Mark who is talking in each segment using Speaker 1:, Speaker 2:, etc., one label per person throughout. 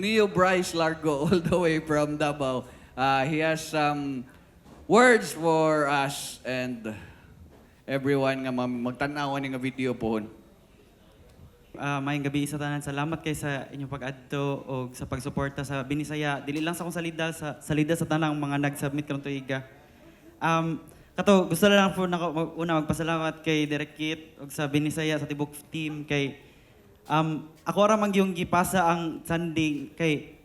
Speaker 1: Neo Bryce Largo, all the way from Davao. He has some words for us and everyone nga magtanawan nga video po.
Speaker 2: Maayong gabi sa tanan. Salamat kay sa inyong pag-adto o sa pagsuporta sa Binisaya. Dili lang sa akong salida sa tanang mga nag-submit karong tuiga. Kato, gusto lang po una magpasalamat kay Direk Kit o sa Binisaya sa tibok team kay ako ra man yung gipasa ang Sunday kay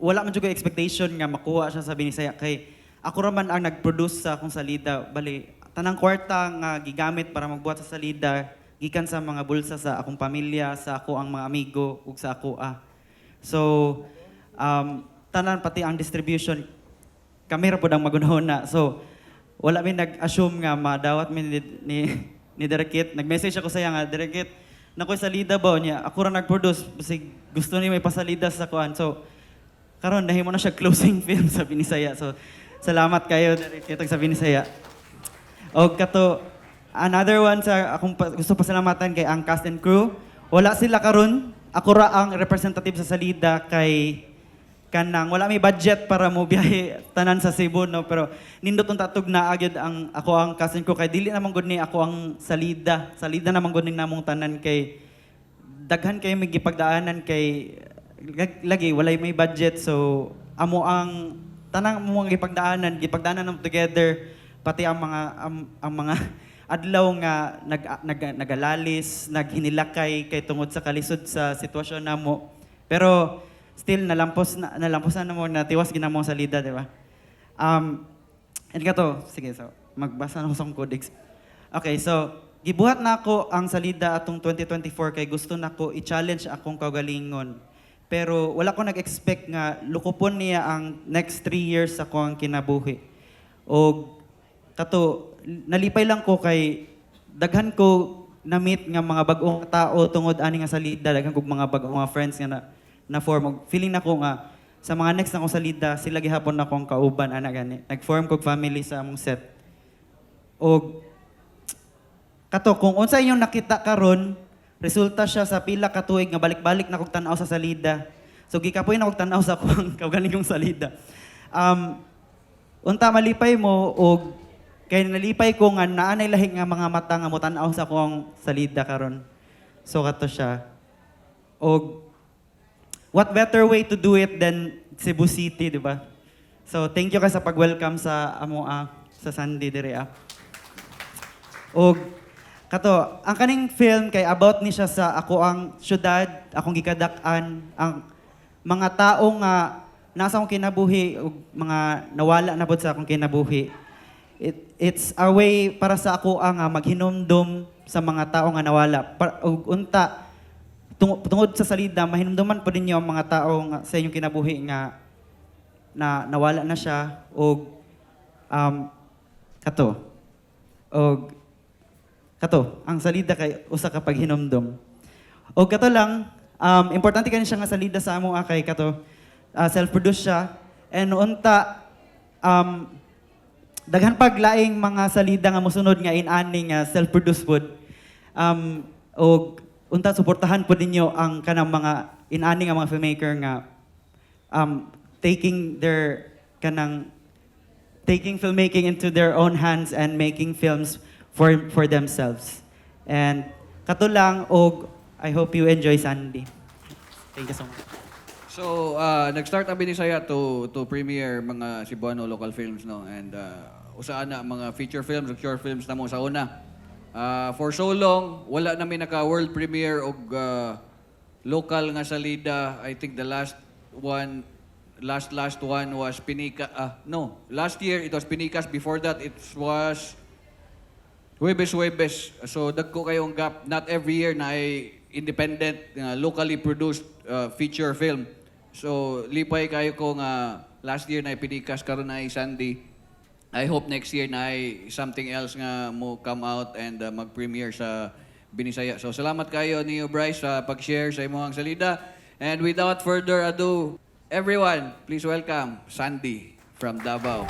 Speaker 2: wala man jud ko expectation nga makuha siya sa Binisaya kay ako ra man ang nag-produce sa akong salida. Bali, tanang kwarta nga gigamit para magbuhat sa salida gikan sa mga bulsa sa akong pamilya, sa ako ang mga amigo ug sa ako. So, tanan pati ang distribution kami ra pud ang magunahon na. So, wala mi nag-assume nga madawat mi ni Direk Kit. Nag-message ako sa iya nga, Direk Kit, nakoy salida ba niya? Ako ra nag-produce, kasi gusto ni may pasalida sa kuan. So, karon nahimo na siya closing film sa Binisaya. So, salamat kayo Direk Kit sa Binisaya. Og kato, another one sa akong gusto pasalamatan kay ang cast and crew. Wala sila karon. Ako ra ang representative sa salida kay kanang wala may budget para mo biyahe tanan sa Cebu, no, pero nindot ang tatog na agad ang ako ang cousin ko kay dili namang gud ni ako ang salida namang gud ni namong tanan kay daghan kay may gipagdaanan kay lagi walay may budget, so amo ang tanang mo ang gipagdaanan nam together pati ang mga adlaw nga nagalalis naghinilakay kay tungod sa kalisod sa sitwasyon namo, pero still nalamposan na mo na tiwas ginamong salida, di ba? And kato, sige, so magbasa na ko sa akong codex. Okay, so gibuhat na ako ang salida atong 2024 kay gusto na ko i-challenge akong kaugalingon. Pero wala ko nag-expect nga lukupon niya ang next 3 years ako ang kinabuhi. O kato, nalipay lang ko kay daghan ko na-meet nga mga bagong tao tungod ani nga salida, daghan ko mga bagong mga friends nga na form. Feeling na ko nga sa mga next na kong salida, sila gihapon na akong kauban, ana gani. Nag-form kog family sa among set. O kato, kung unsa inyong nakita karon, resulta siya sa pila ka tuig nga balik-balik na kog tan-aw sa salida. So gikapoy na kog tan-aw sa akong kaugaling kong salida. Unta malipay mo og kay nalipay ko nga naanay lahi nga mga mata nga mo tan-aw sa akong salida karon. So kato siya. Og what better way to do it than Cebu City, di ba? So, thank you kayo sa pag-welcome sa sa Sunday dire. Og kato, ang kaning film kay about ni siya sa ako ang syudad, akong gikadak-an, ang mga tao nga nasa akong kinabuhi ug mga nawala na pod sa akong kinabuhi. It's a way para sa ako ang maghinumdum sa mga tao nga nawala. Ug unta tungod sa salida, mahinumduman po ninyo ang mga tao sa inyong kinabuhi nga na nawala na siya o kato, ang salida kay usa ka paghinumdum. O kato lang, importante kani siya nga salida sa amo kay kato, self-produce siya, and unta, daghan paglaing mga salida nga mosunod nga in-ani nga self-produce pod. O unta suportahan po ninyo ang kanang mga inani nga mga filmmaker nga taking filmmaking into their own hands and making films for themselves. And kato lang og I hope you enjoy Sunday. Thank you so much.
Speaker 1: So, nag-start ang Binisaya to premiere mga Cebuano local films, no? And usaan na mga feature films ug short films na mo sa una. For so long, wala namin naka-world premiere og local nga salida. I think the last one was Pinica. Last year it was Pinicas. Before that it was Huwebes. So dagko kayong gap. Not every year na ay independent, locally produced feature film. So lipay kayo ko nga last year na ay Pinicas, karon na ay Sunday. I hope next year na ay something else nga mo come out and mag-premiere sa Binisaya. So salamat kayo Neo Bryce sa pag-share sa imong salida. And without further ado, everyone, please welcome Sandy from Davao.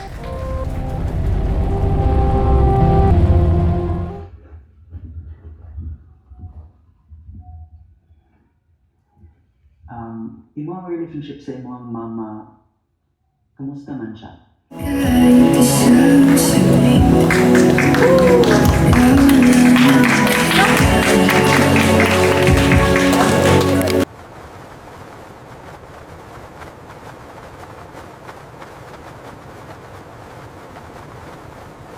Speaker 2: Imo ang
Speaker 3: relationship sa imong mama? Kamusta man siya?